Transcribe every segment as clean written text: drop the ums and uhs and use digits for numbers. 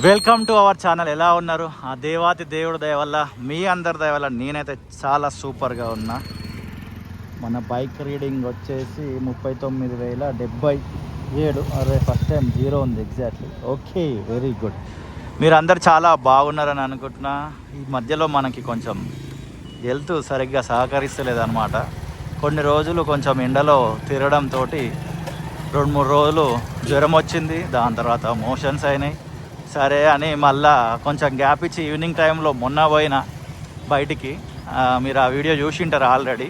Welcome to our channel. ఎలా ఉన్నారు? ఆ దేవాతి దేవుడు దయ వల్ల, మీ అందరి దయ వల్ల నేనైతే చాలా సూపర్గా ఉన్నా. మన బైక్ రీడింగ్ వచ్చేసి 39,077. అరే ఫస్ట్ టైం 0 ఉంది ఎగ్జాక్ట్లీ. Okay, very good. మీరు అందరు చాలా బాగున్నారని అనుకుంటున్నా. ఈ మధ్యలో మనకి కొంచెం హెల్త్ సరిగ్గా సహకరిస్తలేదన్నమాట. కొన్ని రోజులు కొంచెం ఎండలో తిరగడంతో 2-3 రోజులు జ్వరం వచ్చింది. దాని తర్వాత మోషన్స్ అయినాయి. సరే అని మళ్ళా కొంచెం గ్యాప్ ఇచ్చి ఈవినింగ్ టైంలో మొన్న పోయిన బయటికి. మీరు ఆ వీడియో చూసి ఉంటారు ఆల్రెడీ.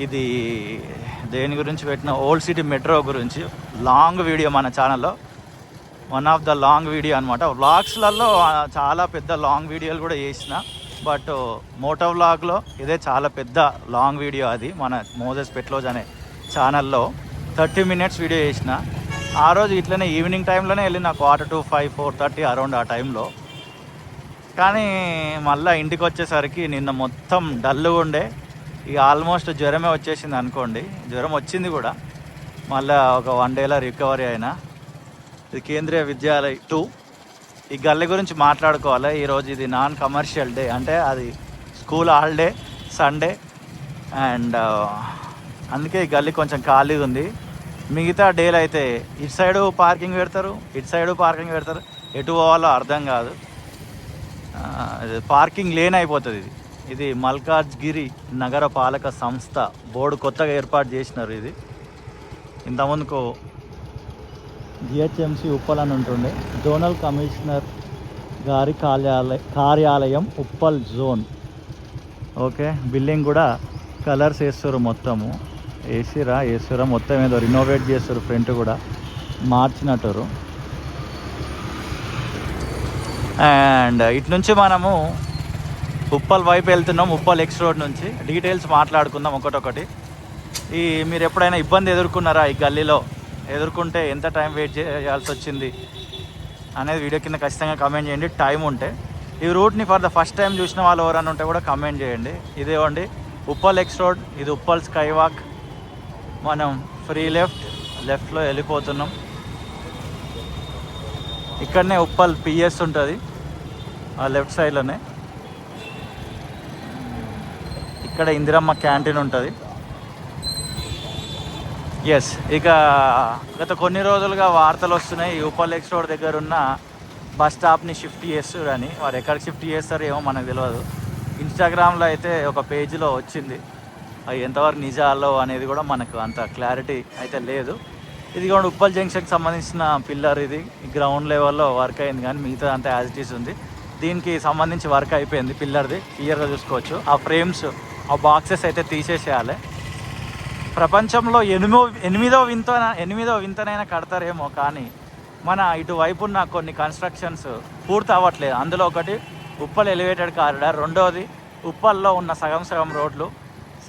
ఇది దేని గురించి పెట్టిన, ఓల్డ్ సిటీ మెట్రో గురించి లాంగ్ వీడియో మన ఛానల్లో. One of the long video అనమాట. వ్లాగ్స్లలో చాలా పెద్ద లాంగ్ వీడియోలు కూడా చేసిన, బట్ మోటో వ్లాగ్లో ఇదే చాలా పెద్ద లాంగ్ వీడియో. అది మన మోజెస్ పెట్లోజ్ అనే ఛానల్లో 30 minutes వీడియో చేసిన. ఆ రోజు ఇట్లనే ఈవినింగ్ టైంలోనే వెళ్ళిన, 4:45, 4:30 అరౌండ్ ఆ టైంలో. కానీ మళ్ళీ ఇంటికి వచ్చేసరికి నిన్న మొత్తం డల్గా ఉండే. ఇక ఆల్మోస్ట్ జ్వరమే వచ్చేసింది అనుకోండి. జ్వరం వచ్చింది కూడా. మళ్ళీ ఒక 1 dayలో రికవరీ అయినా. ఇది కేంద్రీయ విద్యాలయ 2. ఈ గల్లీ గురించి మాట్లాడుకోవాలి ఈరోజు. ఇది నాన్ కమర్షియల్ డే, అంటే అది స్కూల్ హాలిడే, సండే. అండ్ అందుకే ఈ గల్లీ కొంచెం ఖాళీగా ఉంది. మిగతా డేలు అయితే ఇటు సైడు పార్కింగ్ పెడతారు, ఇటు సైడు పార్కింగ్ పెడతారు. ఎటు పోవాలో అర్థం కాదు. పార్కింగ్ లేన్ అయిపోతుంది. ఇది మల్కాజ్గిరి నగర పాలక సంస్థ బోర్డు కొత్తగా ఏర్పాటు చేసినారు. ఇది ఇంతకుముందుకు జిహెచ్ఎంసి ఉప్పల్ అని ఉంటుండే. జోనల్ కమిషనర్ గారి కార్యాలయం ఉప్పల్ జోన్. ఓకే, బిల్డింగ్ కూడా కలర్స్ వేస్తారు. మొత్తము వేసిరా మొత్తం ఏదో రినోవేట్ చేస్తారు. ఫ్రంట్ కూడా మార్చినట్టు. అండ్ ఇటు నుంచి మనము ఉప్పల్ వైపు వెళ్తున్నాం. ఉప్పల్ ఎక్స్ రోడ్ నుంచి డీటెయిల్స్ మాట్లాడుకుందాం ఒకటొకటి. మీరు ఎప్పుడైనా ఇబ్బంది ఎదుర్కొన్నారా ఈ గల్లీలో? ఎదుర్కొంటే ఎంత టైం వెయిట్ చేయాల్సి వచ్చింది అనేది వీడియో కింద ఖచ్చితంగా కమెంట్ చేయండి టైం ఉంటే. ఈ రూట్ని ఫర్ ద ఫస్ట్ టైం చూసిన వాళ్ళు ఎవరైనా ఉంటే కూడా కమెంట్ చేయండి. ఇదేవండి ఉప్పల్ ఎక్స్ రోడ్. ఇది ఉప్పల్ స్కై వాక్. మనం ఫ్రీ లెఫ్ట్లో వెళ్ళిపోతున్నాం. ఇక్కడనే ఉప్పల్ పిఎస్ ఉంటుంది, ఆ లెఫ్ట్ సైడ్లోనే. ఇక్కడ ఇందిరమ్మ క్యాంటీన్ ఉంటుంది. ఎస్, ఇక గత కొన్ని రోజులుగా వార్తలు వస్తున్నాయి. ఈ ఉప్పల్ ఎక్స్ రోడ్ దగ్గర ఉన్న బస్ స్టాప్ని షిఫ్ట్ చేస్తారు అని. వారు ఎక్కడికి షిఫ్ట్ చేస్తారో ఏమో మనకు తెలియదు. ఇన్స్టాగ్రామ్లో అయితే ఒక పేజీలో వచ్చింది. అవి ఎంతవరకు నిజాలో అనేది కూడా మనకు అంత క్లారిటీ అయితే లేదు. ఇది కూడా ఉప్పల్ జంక్షన్కి సంబంధించిన పిల్లర్. ఇది గ్రౌండ్ లెవెల్లో వర్క్ అయింది, కానీ మిగతా అంతా యాజ్ ఇట్ ఈస్ ఉంది. దీనికి సంబంధించి వర్క్ అయిపోయింది. పిల్లర్ది క్లియర్గా చూసుకోవచ్చు. ఆ ఫ్రేమ్స్, ఆ బాక్సెస్ అయితే తీసేసేయాలి. ప్రపంచంలో ఎనిమిదో వింతనైనా కడతారేమో, కానీ మన ఇటువైపు ఉన్న కొన్ని కన్స్ట్రక్షన్స్ పూర్తి అవ్వట్లేదు. అందులో ఒకటి ఉప్పల్ ఎలివేటెడ్ కారిడార్. రెండోది ఉప్పల్లో ఉన్న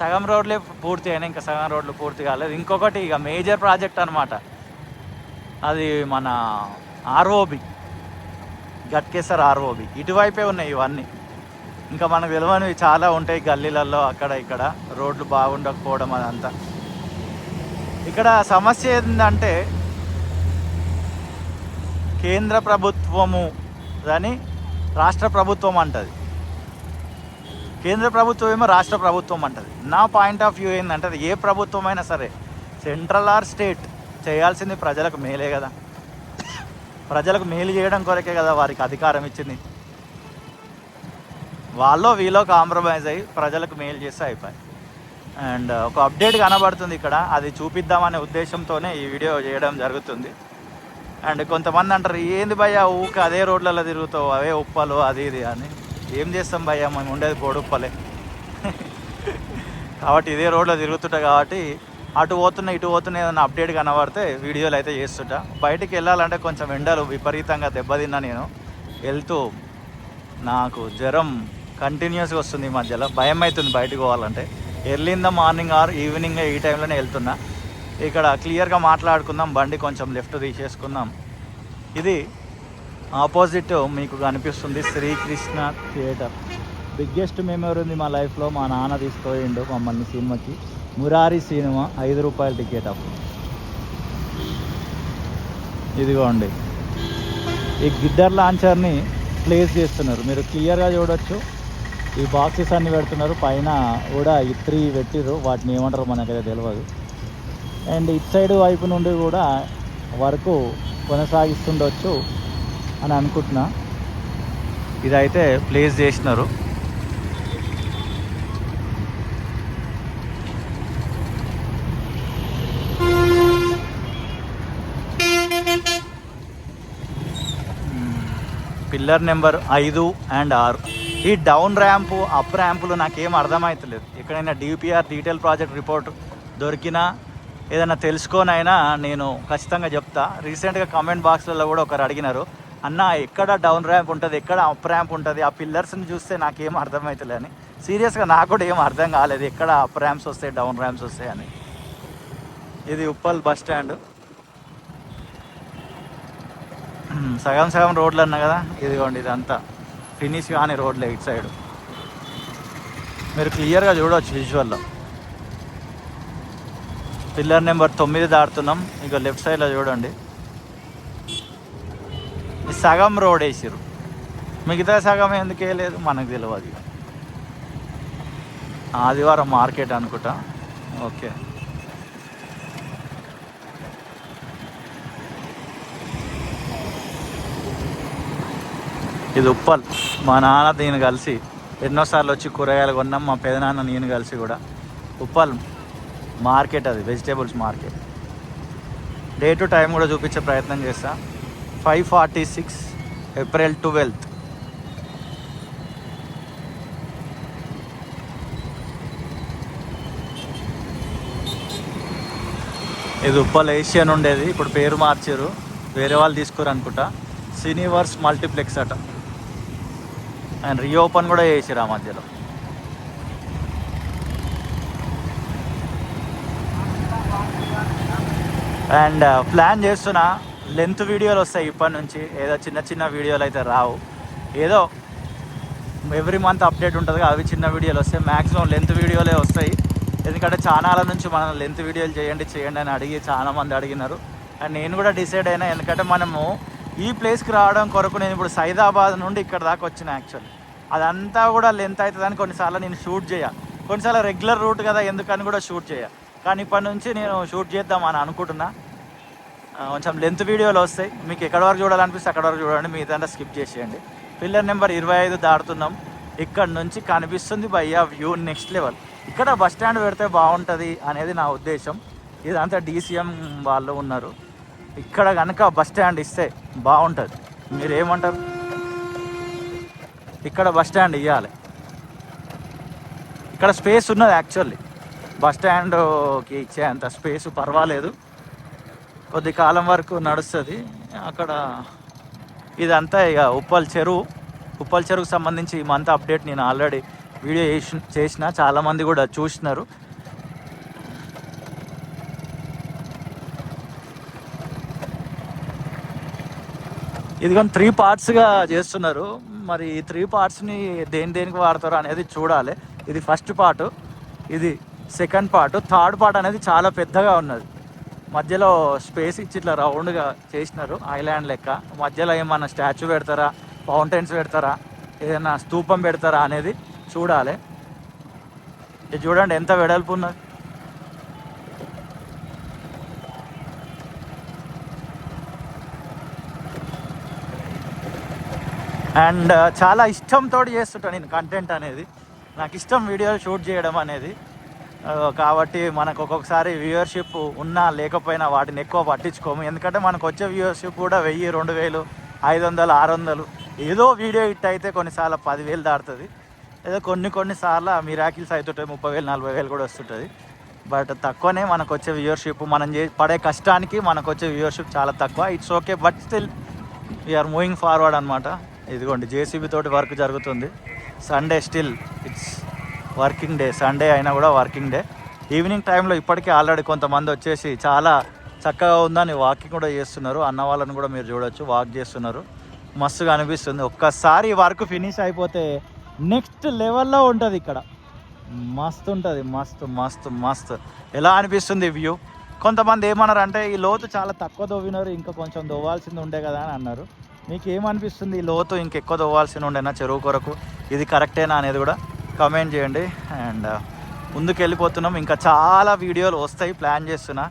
సగం రోడ్లే పూర్తి అయినాయి, ఇంకా సగం రోడ్లు పూర్తి కాలేదు. ఇంకొకటి ఇక మేజర్ ప్రాజెక్ట్ అనమాట, అది మన ఆర్ఓబి, గట్కేసర్ ఆర్ఓబి. ఇటువైపే ఉన్నాయి ఇవన్నీ. ఇంకా మనకు తెలియనివి చాలా ఉంటాయి గల్లీలలో, అక్కడ ఇక్కడ రోడ్లు బాగుండకపోవడం అదంతా. ఇక్కడ సమస్య ఏంటంటే కేంద్ర ప్రభుత్వము అని రాష్ట్ర ప్రభుత్వం అంటది. కేంద్ర ప్రభుత్వం ఏమో రాష్ట్ర ప్రభుత్వం అంటది. నా పాయింట్ ఆఫ్ వ్యూ ఏంటంటే, అది ఏ ప్రభుత్వం అయినా సరే, సెంట్రల్ ఆర్ స్టేట్, చేయాల్సింది ప్రజలకు మేలే కదా. ప్రజలకు మేలు చేయడం కొరకే కదా వారికి అధికారం ఇచ్చింది. వీళ్ళో కాంప్రమైజ్ అయ్యి ప్రజలకు మేలు చేస్తే అయిపోయి. అండ్ ఒక అప్డేట్ కనబడుతుంది ఇక్కడ, అది చూపిద్దామనే ఉద్దేశంతోనే ఈ వీడియో చేయడం జరుగుతుంది. అండ్ కొంతమంది అంటారు, ఏంది భయ్యా ఊకే అదే రోడ్లలో తిరుగుతావు, అవే ఉప్పలు అది ఇది అని. ఏం చేస్తాం భయ్యా, మేము ఉండేది బోడుప్పలే. కాబట్టి ఇదే రోడ్లో తిరుగుతుంటా, కాబట్టి అటు పోతున్నా ఇటు పోతున్నా ఏదైనా అప్డేట్ కనబడితే వీడియోలు అయితే చేస్తుంటా. బయటికి వెళ్ళాలంటే కొంచెం ఎండలు విపరీతంగా దెబ్బతిన్నా. నేను వెళ్తూ నాకు జ్వరం కంటిన్యూస్గా వస్తుంది. ఈ మధ్యలో భయం అవుతుంది బయటకు పోవాలంటే. Early in the morning or evening ఈ టైంలోనే వెళ్తున్నా. ఇక్కడ క్లియర్గా మాట్లాడుకుందాం. బండి కొంచెం లెఫ్ట్ తీసేసుకుందాం. ఇది ఆపోజిట్ మీకు కనిపిస్తుంది శ్రీకృష్ణ థియేటర్. బిగ్గెస్ట్ మెమరీ ఉంది మా లైఫ్లో. మా నాన్న తీసుకుపోయిండు మమ్మల్ని సినిమాకి. మురారి సినిమా, 5 రూపాయల టికెట్ అప్పుడు. ఇదిగోండి ఈ గిద్దర్ లాంచర్ని ప్లేస్ చేస్తున్నారు. మీరు క్లియర్గా చూడొచ్చు. ఈ బాక్సెస్ అన్నీ పెడుతున్నారు. పైన కూడా ఈ 3 పెట్టిర్రు. వాటిని ఏమంటారో మనకైతే తెలియదు. అండ్ ఇటు సైడ్ వైపు నుండి కూడా వర్క్ కొనసాగిస్తుండొచ్చు అని అనుకుంటున్నా. ఇదైతే ప్లేస్ చేసినారు. Pillar number 5 and 6. ఈ డౌన్ ర్యాంపు అప్ ర్యాంపులు నాకేం అర్థమవుతలేదు. ఎక్కడైనా డిపిఆర్ డీటెయిల్ ప్రాజెక్ట్ రిపోర్ట్ దొరికినా ఏదైనా తెలుసుకోనైనా నేను ఖచ్చితంగా చెప్తా. రీసెంట్గా కమెంట్ బాక్స్లలో కూడా ఒకరు అడిగినారు, అన్న ఎక్కడ డౌన్ ర్యాంప్ ఉంటుంది, ఎక్కడ అప్ ర్యాంప్ ఉంటుంది, ఆ పిల్లర్స్ని చూస్తే నాకేం అర్థమవుతలే అని. సీరియస్గా నాకు కూడా ఏం అర్థం కాలేదు ఎక్కడ అప్ ర్యాంప్స్ వస్తాయి డౌన్ ర్యాంప్స్ వస్తాయి అని. ఇది ఉప్పల్ బస్ స్టాండ్. సగం సగం రోడ్లు అన్నా కదా, ఇదిగోండి ఇదంతా ఫినిష్ కానీ రోడ్లే. ఇటు సైడ్ మీరు క్లియర్గా చూడవచ్చు విజువల్లో. Pillar number 9 దాటుతున్నాం. ఇక లెఫ్ట్ సైడ్లో చూడండి, సగం రోడ్ వేసిరు, మిగతా సగం ఎందుకు వేయలేదు మనకు తెలియదు. ఆదివారం మార్కెట్ అనుకుంటా. ఓకే, ఇది ఉప్పల్. మా నాన్న నేను కలిసి ఎన్నోసార్లు వచ్చి కూరగాయలు కొన్నాం, మా పెదనాన్న నేను కలిసి కూడా. ఉప్పల్ మార్కెట్, అది vegetables market. Day to time కూడా చూపించే ప్రయత్నం చేస్తా. 5:46 April 12th. ఇది ఉప్పల్ ఏషియన్ ఉండేది, ఇప్పుడు పేరు మార్చారు, వేరే వాళ్ళు తీసుకురు అనుకుంటా. సినీవర్స్ మల్టీప్లెక్స్ అట. అండ్ రీఓపెన్ కూడా చేసారు ఆ మధ్యలో. అండ్ ప్లాన్ చేస్తున్నా లెంత్ వీడియోలు వస్తాయి ఇప్పటి నుంచి. ఏదో చిన్న చిన్న వీడియోలు అయితే రావు, ఏదో ఎవ్రీ మంత్ అప్డేట్ ఉంటుంది, అవి చిన్న వీడియోలు వస్తాయి. మ్యాక్సిమం లెంత్ వీడియోలే వస్తాయి. ఎందుకంటే ఛానళ్ళ నుంచి మనం లెంత్ వీడియోలు చేయండి అని అడిగి చాలామంది అడిగినారు. అండ్ నేను కూడా డిసైడ్ అయినా, ఎందుకంటే మనము ఈ ప్లేస్కి రావడం కొరకు నేను ఇప్పుడు సైదాబాద్ నుండి ఇక్కడ దాకా వచ్చిన. యాక్చువల్లీ అదంతా కూడా లెంత్ అవుతుందని కొన్నిసార్లు నేను షూట్ చేయాలి, కొన్నిసార్లు రెగ్యులర్ రూట్ కదా ఎందుకని కూడా షూట్ చేయాలి. కానీ ఇప్పటి నుంచి నేను షూట్ చేద్దామని అనుకుంటున్నా. కొంచెం లెంత్ వీడియోలు వస్తాయి, మీకు ఎక్కడి వరకు చూడాలనిపిస్తే అక్కడ వరకు చూడండి, మీదంతా స్కిప్ చేసేయండి. Pillar number 25 దాటుతున్నాం. ఇక్కడ నుంచి కనిపిస్తుంది భయ్యా వ్యూ నెక్స్ట్ లెవెల్. ఇక్కడ బస్ స్టాండ్ పెడితే బాగుంటుంది అనేది నా ఉద్దేశం. ఇదంతా DCM వాళ్ళు ఉన్నారు. ఇక్కడ కనుక బస్ స్టాండ్ ఇస్తే బాగుంటుంది. మీరు ఏమంటారు? ఇక్కడ బస్ స్టాండ్ ఇవ్వాలి. ఇక్కడ స్పేస్ ఉన్నది, యాక్చువల్లీ బస్ స్టాండ్కి ఇచ్చే అంత స్పేస్ పర్వాలేదు, కొద్ది కాలం వరకు నడుస్తుంది. అక్కడ ఇదంతా ఇక ఉప్పల్ చెరువుకు సంబంధించి ఈ మంత్ అప్డేట్ నేను ఆల్రెడీ వీడియో చేసిన, చాలామంది కూడా చూసినారు. ఇది కానీ 3 పార్ట్స్గా చేస్తున్నారు. మరి ఈ 3 పార్ట్స్ని దేనికి వాడతారు అనేది చూడాలి. ఇది ఫస్ట్ పార్ట్, ఇది సెకండ్ పార్ట్. థర్డ్ పార్ట్ అనేది చాలా పెద్దగా ఉన్నది. మధ్యలో స్పేస్ ఇచ్చి ఇట్లా రౌండ్గా చేసినారు, ఐలాండ్ లెక్క. మధ్యలో ఏమన్నా స్టాచ్యూ పెడతారా, ఫౌంటైన్స్ పెడతారా, ఏదైనా స్తూపం పెడతారా అనేది చూడాలి. ఇది చూడండి ఎంత వెడల్పు ఉన్నది. అండ్ చాలా ఇష్టంతో చేస్తుంటాను నేను కంటెంట్ అనేది. నాకు ఇష్టం వీడియోలు షూట్ చేయడం అనేది. కాబట్టి మనకు ఒక్కొక్కసారి వ్యూవర్షిప్ ఉన్నా లేకపోయినా వాటిని ఎక్కువ పట్టించుకోము. ఎందుకంటే మనకు వచ్చే వ్యూవర్షిప్ కూడా 1000, 2000, 500, 600. ఏదో వీడియో హిట్ అయితే కొన్నిసార్లు 10,000 దాటుతుంది. ఏదో కొన్నిసార్లు మిరాకిల్స్ అవుతుంటాయి, 30,000, 40,000 కూడా వస్తుంటుంది. బట్ తక్కువనే మనకు వచ్చే వ్యూవర్షిప్. మనం పడే కష్టానికి మనకు వచ్చే వ్యూవర్షిప్ చాలా తక్కువ. It's okay, but still we're moving forward అనమాట. ఇదిగోండి JCB తోటి వర్క్ జరుగుతుంది. Sunday still it's working day. Sunday అయినా కూడా వర్కింగ్ డే. ఈవినింగ్ టైంలో ఇప్పటికీ ఆల్రెడీ కొంతమంది వచ్చేసి చాలా చక్కగా ఉందని వాకింగ్ కూడా చేస్తున్నారు. అన్న వాళ్ళని కూడా మీరు చూడొచ్చు, వాక్ చేస్తున్నారు. మస్తుగా అనిపిస్తుంది. ఒక్కసారి వర్క్ ఫినిష్ అయిపోతే నెక్స్ట్ లెవెల్లో ఉంటుంది. ఇక్కడ మస్తు ఉంటుంది, మస్తు మస్తు మస్తు. ఎలా అనిపిస్తుంది వ్యూ? కొంతమంది ఏమన్నారు అంటే ఈ లోతు చాలా తక్కువ దవ్వినారు, ఇంకా కొంచెం దవ్వాల్సింది ఉండే కదా అని అన్నారు. మీకు ఏమనిపిస్తుంది? ఈ లోతు ఇంకెక్కువ తవ్వాల్సి ఉండేనా చెరువు కొరకు? ఇది కరెక్టేనా అనేది కూడా కామెంట్ చేయండి. అండ్ ముందుకు వెళ్ళిపోతున్నాం. ఇంకా చాలా వీడియోలు వస్తాయి, ప్లాన్ చేస్తున్నా.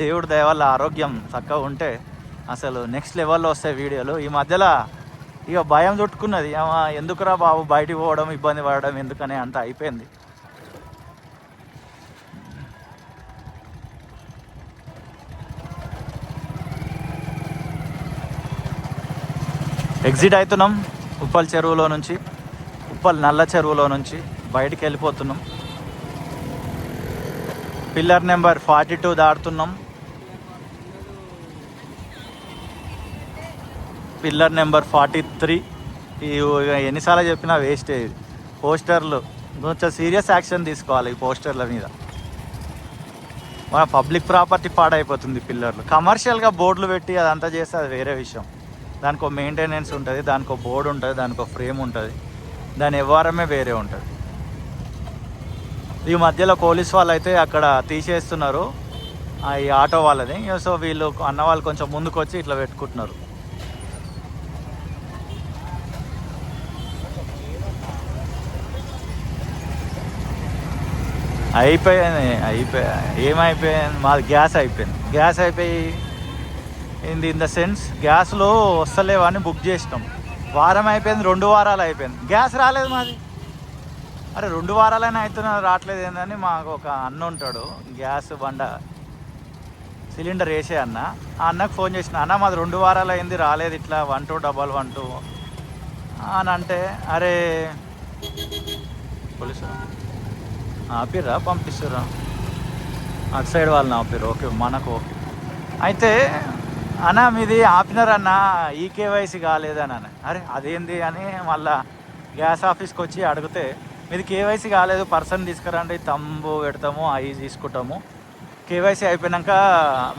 దేవుడి దయ వల్ల ఆరోగ్యం చక్కగా ఉంటే అసలు నెక్స్ట్ లెవెల్లో వస్తాయి వీడియోలు. ఈ మధ్యలో ఇక భయం చుట్టుకున్నది, ఎందుకురా బాబు బయటికి పోవడం, ఇబ్బంది పడడం ఎందుకని అంత అయిపోయింది. ఎగ్జిట్ అవుతున్నాం ఉప్పల్ చెరువులో నుంచి, ఉప్పల్ నల్ల చెరువులో నుంచి బయటికి వెళ్ళిపోతున్నాం. పిల్లర్ నెంబర్ 42 దాటుతున్నాం. Pillar number 43. ఈ ఎన్నిసార్లు చెప్పినా వేస్టే. పోస్టర్లు కొంచెం సీరియస్ యాక్షన్ తీసుకోవాలి ఈ పోస్టర్ల మీద. మన పబ్లిక్ ప్రాపర్టీ పాడైపోతుంది. పిల్లర్లు కమర్షియల్గా బోర్డులు పెట్టి అదంతా చేస్తే అది వేరే విషయం. దానికి ఒక మెయింటెనెన్స్ ఉంటుంది, దానికి ఒక బోర్డు ఉంటుంది, దానికి ఒక ఫ్రేమ్ ఉంటుంది, దాని వ్యవహారమే వేరే ఉంటుంది. ఈ మధ్యలో పోలీస్ వాళ్ళు అయితే అక్కడ తీసేస్తున్నారు ఈ ఆటో వాళ్ళని. సో వీళ్ళు అన్న వాళ్ళు కొంచెం ముందుకు వచ్చి ఇట్లా పెట్టుకుంటున్నారు. ఏమైపోయింది? మాది గ్యాస్ అయిపోయింది. గ్యాస్ అయిపోయి ఇన్ ద సెన్స్ గ్యాస్లో వస్తలేవని బుక్ చేసినాం. వారం అయిపోయింది, 2 వారాలు అయిపోయింది, గ్యాస్ రాలేదు మాది. అరే 2 వారాలైనా అవుతున్నా రావట్లేదు ఏందని మాకు ఒక అన్న ఉంటాడు, గ్యాస్ బండ సిలిండర్ వేసే అన్న. ఆ అన్నకు ఫోన్ చేసిన, అన్న మాది 2 వారాలు అయింది రాలేదు, ఇట్లా 1212 అని అంటే, అరే పోలీసు ఆపిర్రా పంపిస్తుర్రా, అటు సైడ్ వాళ్ళని ఆపిర్రు, ఓకే మనకు ఓకే. అయితే అన్న మీది ఆపినారన్న ఈకేవైసీ కాలేదని అన్న. అరే అదేంది అని మళ్ళా గ్యాస్ ఆఫీస్కి వచ్చి అడిగితే, మీది కేవైసీ కాలేదు, పర్సన్ తీసుకురండి, తంబు పెడతాము, అవి తీసుకుంటాము, కేవైసీ అయిపోయాక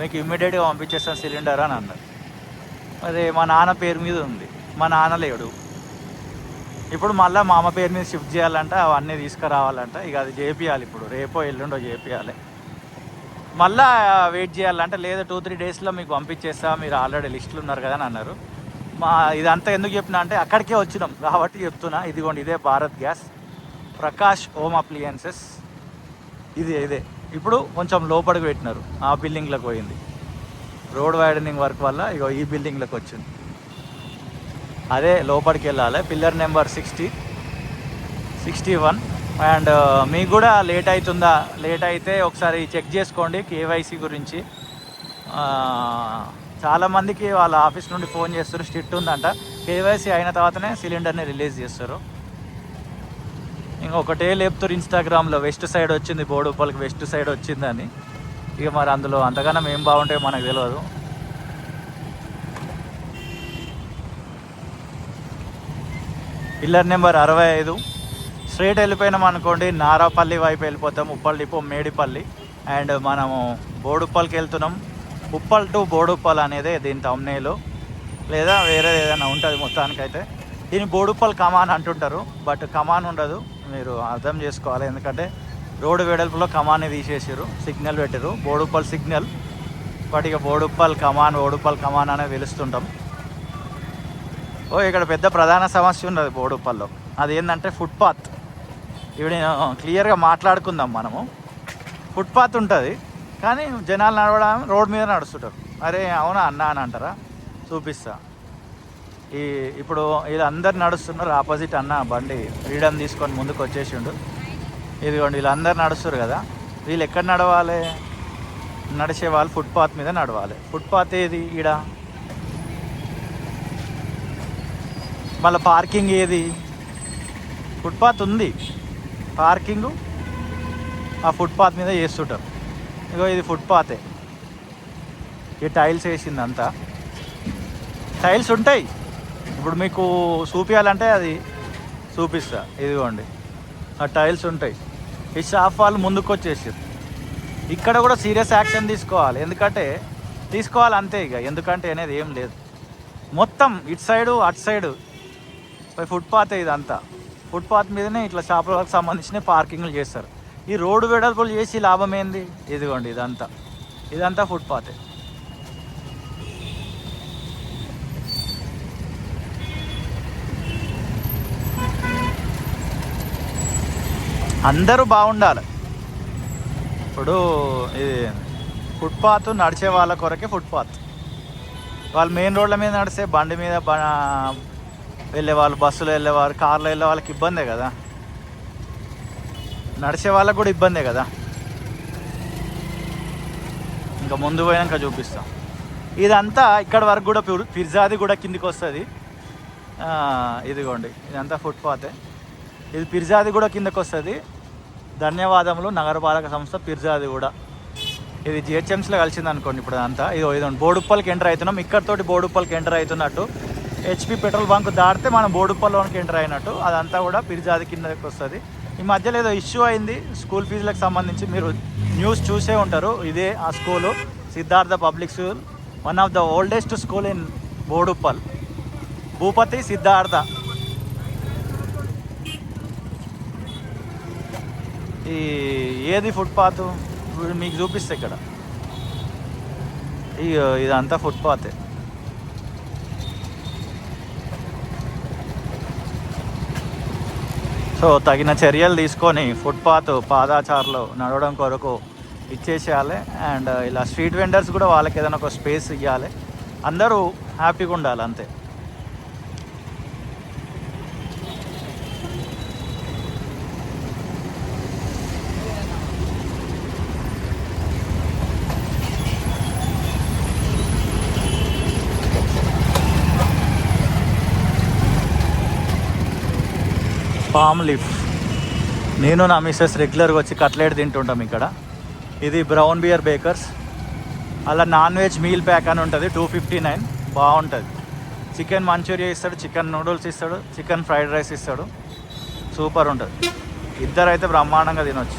మీకు ఇమ్మీడియట్గా పంపించేస్తాం సిలిండర్ అని అన్నారు. అదే మా నాన్న పేరు మీద ఉంది, మా నాన్న లేడు. ఇప్పుడు మళ్ళీ మా అమ్మ పేరు మీద షిఫ్ట్ చేయాలంట, అవన్నీ తీసుకురావాలంట. ఇక అది చేపియాలి, ఇప్పుడు రేపో ఎల్లుండో చేపియాలి. మళ్ళీ వెయిట్ చేయాలంటే, లేదా 2-3 డేస్లో మీకు పంపించేస్తా, మీరు ఆల్రెడీ లిస్టులు ఉన్నారు కదా అని అన్నారు. ఇదంతా ఎందుకు చెప్పినా అంటే అక్కడికే వచ్చినాం కాబట్టి చెప్తున్నా. ఇదిగోండి ఇదే Bharat gas, Prakash home appliances. ఇదే ఇప్పుడు కొంచెం లోపలికి పెట్టినారు, ఆ బిల్డింగ్లోకి పోయింది. రోడ్ వైడనింగ్ వర్క్ వల్ల ఇగో ఈ బిల్డింగ్లోకి వచ్చింది. అదే లోపలికి వెళ్ళాలి. Pillar number 60, 61. అండ్ మీకు కూడా లేట్ అవుతుందా? లేట్ అయితే ఒకసారి చెక్ చేసుకోండి కేవైసీ గురించి. చాలామందికి వాళ్ళ ఆఫీస్ నుండి ఫోన్ చేస్తారు, స్ట్రిక్ట్ ఉందంట, కేవైసీ అయిన తర్వాతనే సిలిండర్ని రిలీజ్ చేస్తారు. ఇంకొకటే లేపుతారు ఇన్స్టాగ్రామ్లో, వెస్ట్ సైడ్ వచ్చింది, బోడుప్పలకి వెస్ట్ సైడ్ వచ్చిందని. ఇక మరి అందులో అంతగానం ఏం బాగుంటాయో మనకు తెలియదు. Pillar number 65. స్ట్రైట్ వెళ్ళిపోయినాం అనుకోండి, నారాపల్లి వైపు వెళ్ళిపోతాం, ఉప్పల్ డిపో మేడిపల్లి. అండ్ మనము బోడుప్పల్కి వెళ్తున్నాం. ఉప్పల్ టు బోడుప్పల్ అనేది దీని తమ్నేలు, లేదా వేరే ఏదైనా ఉంటుంది. మొత్తానికైతే దీన్ని బోడుప్పల్ కమాన్ అంటుంటారు, బట్ కమాన్ ఉండదు, మీరు అర్థం చేసుకోవాలి. ఎందుకంటే రోడ్డు వెడల్పులో కమాన్ని తీసేసారు, సిగ్నల్ పెట్టారు, బోడుప్పల్ సిగ్నల్. బట్ ఇక బోడుప్పల్ కమాన్ అనేది పిలుస్తుంటాం. ఇక్కడ పెద్ద ప్రధాన సమస్య ఉన్నది బోడుప్పల్లో, అదేంటంటే ఫుట్పాత్. ఇవి నేను క్లియర్గా మాట్లాడుకుందాం. మనము ఫుట్పాత్ ఉంటుంది, కానీ జనాలు నడవడం రోడ్ మీద నడుస్తుంటారు. అరే అవునా అన్న అని అంటారా? చూపిస్తా. ఇప్పుడు వీళ్ళందరు నడుస్తున్నారు, ఆపోజిట్ అన్న బండి ఫ్రీడమ్ తీసుకొని ముందుకు వచ్చేసిండు. ఇదిగోండి వీళ్ళందరూ నడుస్తారు కదా, వీళ్ళు ఎక్కడ నడవాలి? నడిచే వాళ్ళు ఫుట్పాత్ మీద నడవాలి. ఫుట్పాత్ ఏది? ఈడ. మళ్ళీ పార్కింగ్ ఏది? ఫుట్పాత్ ఉంది, పార్కింగు ఆ ఫుట్పాత్ మీద చేస్తుంటారు. ఇగో ఇది ఫుట్పాతే, ఈ టైల్స్ వేసింది అంతా. టైల్స్ ఉంటాయి, ఇప్పుడు మీకు చూపించాలంటే అది చూపిస్తా. ఇదిగోండి ఆ టైల్స్ ఉంటాయి. ఈ షాప్ వాళ్ళు ముందుకు వచ్చేసారు. ఇక్కడ కూడా సీరియస్ యాక్షన్ తీసుకోవాలి, ఎందుకంటే తీసుకోవాలి అంతే ఇక. ఎందుకంటే అనేది ఏం లేదు, మొత్తం ఇటు సైడు అటు సైడు ఫుట్పాతే ఇదంతా. ఫుట్పాత్ మీదనే ఇట్లా షాపులకు సంబంధించిన పార్కింగ్లు చేస్తారు. ఈ రోడ్డు వెడల్పులు చేసి లాభం ఏంది? ఇదిగోండి ఇదంతా ఫుట్పాతే. అందరూ బాగుండాలి. ఇప్పుడు ఇది ఫుట్పాత్ నడిచే వాళ్ళ కొరకే ఫుట్పాత్. వాళ్ళు మెయిన్ రోడ్ల మీద నడిస్తే బండి మీద వెళ్ళే వాళ్ళు, బస్సులో వెళ్ళేవారు, కార్లో వెళ్ళే వాళ్ళకి ఇబ్బందే కదా, నడిచే వాళ్ళకు కూడా ఇబ్బందే కదా. ఇంకా ముందు పోయాక చూపిస్తాం. ఇదంతా ఇక్కడ వరకు కూడా పిర్జాది కూడా కిందికి వస్తుంది. ఇదిగోండి ఇదంతా ఫుట్పాతే. ఇది పిర్జాది కూడా కిందకి వస్తుంది. ధన్యవాదములు నగరపాలక సంస్థ పిర్జాది కూడా. ఇది జిహెచ్ఎంసీలో కలిసింది అనుకోండి. ఇప్పుడు అదంతా ఇది బోడుప్పల్కి ఎంటర్ అవుతున్నాం. ఇక్కడతోటి బోడుప్పల్కి ఎంటర్ అవుతున్నట్టు. హెచ్పి పెట్రోల్ బంక్ దాటితే మనం బోడుప్పల్లోనికి ఎంటర్ అయినట్టు. అదంతా కూడా పిర్జాది కిందకి వస్తుంది. ఈ మధ్యలో ఏదో ఇష్యూ అయింది స్కూల్ ఫీజులకు సంబంధించి, మీరు న్యూస్ చూసే ఉంటారు. ఇదే ఆ school, Siddhartha public school, one of the oldest school in Boduppal, Bhupathi Siddhartha. ఈ ఏది ఫుట్పాత్ మీకు చూపిస్తే ఇక్కడ ఇదంతా ఫుట్పాతే. సో తగిన చర్యలు తీసుకొని ఫుట్పాత్ పాదాచారులు నడవడం కొరకు ఇచ్చేసేయాలి. అండ్ ఇలా స్ట్రీట్ వెండర్స్ కూడా వాళ్ళకి ఏదైనా ఒక స్పేస్ ఇవ్వాలి. అందరూ హ్యాపీగా ఉండాలి అంతే. Palm leaf. నేను నా మిస్సెస్ రెగ్యులర్గా వచ్చి కట్లెట్ తింటుంటాం ఇక్కడ. ఇది బ్రౌన్ బియర్ బేకర్స్. అలా నాన్ వెజ్ మీల్ ప్యాక్ అని ఉంటుంది, 259. బాగుంటుంది. చికెన్ మంచూరియా ఇస్తాడు, చికెన్ నూడిల్స్ ఇస్తాడు, చికెన్ ఫ్రైడ్ రైస్ ఇస్తాడు. సూపర్ ఉంటుంది. ఇద్దరైతే బ్రహ్మాండంగా తినొచ్చు.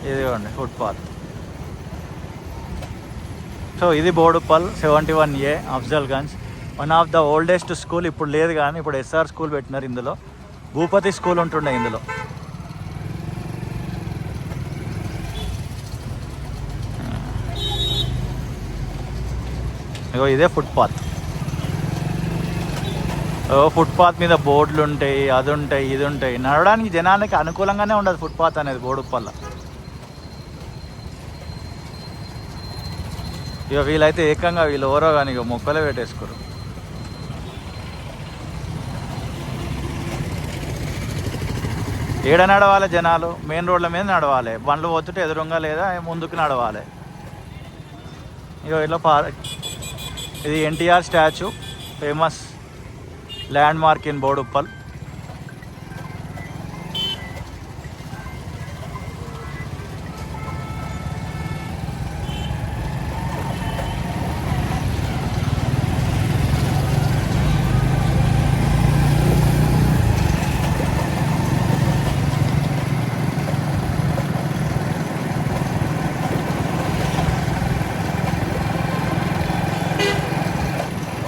ఇదిగోండి ఫుట్పాత్. సో ఇది Boduppal 71A Afzalgunj, one of the oldest school. ఇప్పుడు లేదు కానీ ఇప్పుడు ఎస్ఆర్ స్కూల్ పెట్టినారు. ఇందులో భూపతి స్కూల్ ఉంటుండే ఇందులో. ఇగో ఇదే ఫుట్పాత్. ఫుట్పాత్ మీద బోర్డులు ఉంటాయి, అది ఉంటాయి, ఇది ఉంటాయి. నడవడానికి జనానికి అనుకూలంగానే ఉండదు ఫుట్పాత్ అనేది బోడుప్పల్ల. ఇక వీళ్ళైతే ఏకంగా వీళ్ళు ఎవరో కానీ ఇక మొక్కలే పెట్టేసుకోరు. ఏడ నడవాలి జనాలు? మెయిన్ రోడ్ల మీద నడవాలి. బండ్లు పోతుంటే ఎదురుగా లేదా ముందుకు నడవాలి. ఇక ఇట్లా ఇది NTR statue, famous land mark in Boduppal.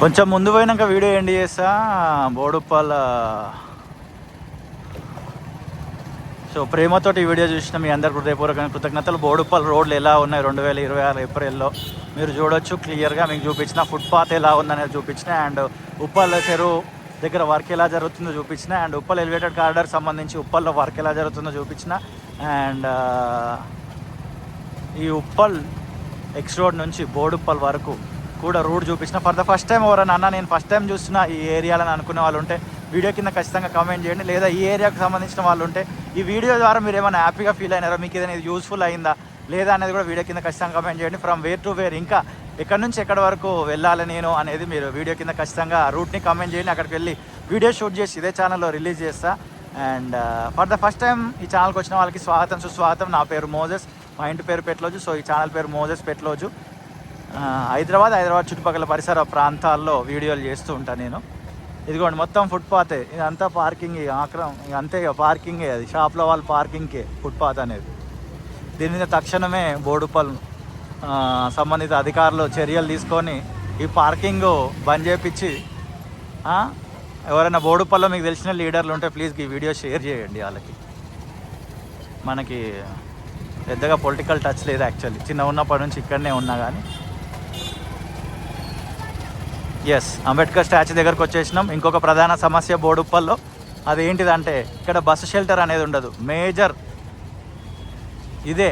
కొంచెం ముందు పోయినాక వీడియో ఎండ్ చేస్తా. బోడుప్పల్. సో ప్రేమతోటి ఈ వీడియో చూసిన మీ అందరు హృదయపూర్వకమైన కృతజ్ఞతలు. బోడుప్పల్ రోడ్లు ఎలా ఉన్నాయి 2026 ఏప్రిల్లో మీరు చూడొచ్చు క్లియర్గా. మీకు చూపించిన ఫుట్పాత్ ఎలా ఉందనేది చూపించిన, అండ్ ఉప్పల్ చెరువు దగ్గర వర్క్ ఎలా జరుగుతుందో చూపించిన, అండ్ ఉప్పల్ ఎలివేటెడ్ కారిడార్ సంబంధించి ఉప్పల్లో వర్క్ ఎలా జరుగుతుందో చూపించిన, అండ్ ఈ ఉప్పల్ ఎక్స్ రోడ్ నుంచి బోడుప్పల్ వరకు కూడా రూట్ చూపించిన. ఫర్ ద ఫస్ట్ టైం ఎవరైనా అన్న నేను ఫస్ట్ టైం చూస్తున్నా ఈ ఏరియాలని అనుకునే వాళ్ళు ఉంటే వీడియో కింద ఖచ్చితంగా కామెంట్ చేయండి. లేదా ఈ ఏరియాకు సంబంధించిన వాళ్ళు ఉంటే ఈ వీడియో ద్వారా మీరు ఏమైనా హ్యాపీగా ఫీల్ అయినారో, మీకు ఏదైనా యూస్ఫుల్ అయిందా లేదా అనేది కూడా వీడియో కింద ఖచ్చితంగా కామెంట్ చేయండి. ఫ్రమ్ వేర్ టు వేర్, ఇంకా ఎక్కడి నుంచి ఎక్కడి వరకు వెళ్ళాలి నేను అనేది మీరు వీడియో కింద ఖచ్చితంగా రూట్ని కామెంట్ చేయండి. అక్కడికి వెళ్ళి వీడియో షూట్ చేసి ఇదే ఛానల్లో రిలీజ్ చేస్తా. And for the first time ఈ ఛానల్కి వచ్చిన వాళ్ళకి స్వాగతం సుస్వాగతం. నా పేరు మోజెస్, మా ఇంటి పేరు పెట్లోజు. సో ఈ ఛానల్ పేరు మోజెస్ పెట్లోజు. హైదరాబాద్ చుట్టుపక్కల పరిసర ప్రాంతాల్లో వీడియోలు చేస్తూ ఉంటాను నేను. ఇదిగోండి మొత్తం ఫుట్పాతే. ఇదంతా పార్కింగ్, అంతే ఇక పార్కింగే. అది షాప్లో వాళ్ళు పార్కింగ్కే ఫుట్పాత్ అనేది. దీని మీద తక్షణమే బోడుప్పల్ సంబంధిత అధికారులు చర్యలు తీసుకొని ఈ పార్కింగ్ బంద్ చేయించి, ఎవరైనా బోడుప్పల్లో మీకు తెలిసిన లీడర్లు ఉంటే ప్లీజ్ ఈ వీడియో షేర్ చేయండి వాళ్ళకి. మనకి పెద్దగా పొలిటికల్ టచ్ లేదు యాక్చువల్లీ, చిన్న ఉన్నప్పటి నుంచి ఇక్కడనే ఉన్నా కానీ. ఎస్, అంబేద్కర్ స్టాచ్యూ దగ్గరకు వచ్చేసినాం. ఇంకొక ప్రధాన సమస్య బోడుప్పల్లో అదేంటిదంటే ఇక్కడ బస్సు షెల్టర్ అనేది ఉండదు. మేజర్ ఇదే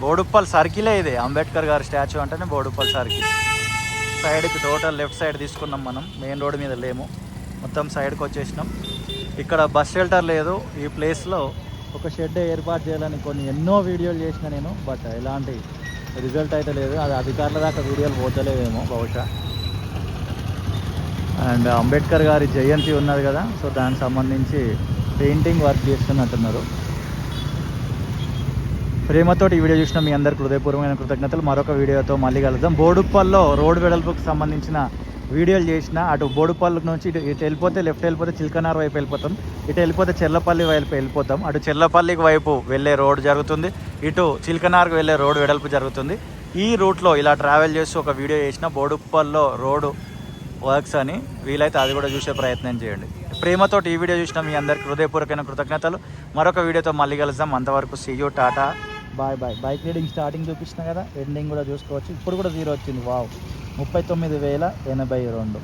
బోడుప్పల్ సర్కిలే, ఇదే అంబేద్కర్ గారి స్టాచ్యూ అంటేనే బోడుప్పల్ సర్కిల్. సైడ్కి టోటల్ లెఫ్ట్ సైడ్ తీసుకున్నాం మనం, మెయిన్ రోడ్ మీద లేము, మొత్తం సైడ్కి వచ్చేసినాం. ఇక్కడ బస్ షెల్టర్ లేదు. ఈ ప్లేస్లో ఒక షెడ్ ఏర్పాటు చేయాలని ఎన్నో వీడియోలు చేసిన నేను, బట్ ఎలాంటి రిజల్ట్ అయితే లేదు. అది అధికారుల దాకా వీడియోలు పోతలేవేమో బహుశా. అండ్ అంబేద్కర్ గారి జయంతి ఉన్నది కదా, సో దానికి సంబంధించి పెయింటింగ్ వర్క్ చేస్తున్నట్టున్నారు. ప్రేమతోటి ఈ వీడియో చూసిన మీ అందరికీ హృదయపూర్వమైన కృతజ్ఞతలు. మరొక వీడియోతో మళ్ళీ కలుద్దాం. బోడుప్పల్లో రోడ్ వెడల్పుకి సంబంధించిన వీడియోలు చేసిన, అటు బోడుప్పల్ నుంచి ఇటు వెళ్ళిపోతే లెఫ్ట్ వెళ్ళిపోతే చిల్కనార్ వైపు వెళ్ళిపోతాం, ఇటు వెళ్ళిపోతే చెర్లపల్లి వైపు వెళ్ళిపోతాం. అటు చెర్లపల్లికి వైపు వెళ్ళే రోడ్ జరుగుతుంది, ఇటు చిల్కనార్కి వెళ్ళే రోడ్ వెడల్పు జరుగుతుంది. ఈ రూట్లో ఇలా ట్రావెల్ చేస్తూ ఒక వీడియో చేసిన బోడుప్పల్లో రోడ్డు వర్క్స్ అని, వీలైతే అది కూడా చూసే ప్రయత్నం చేయండి. ప్రేమతోటి ఈ వీడియో చూసిన మీ అందరికీ హృదయపూర్వకమైన కృతజ్ఞతలు. మరొక వీడియోతో మళ్ళీ కలుద్దాం. అంతవరకు see you, tata, bye bye. Bike riding starting చూపించిన కదా, ఎండింగ్ కూడా చూసుకోవచ్చు. ఇప్పుడు కూడా 0 వచ్చింది. వావ్, 39,082.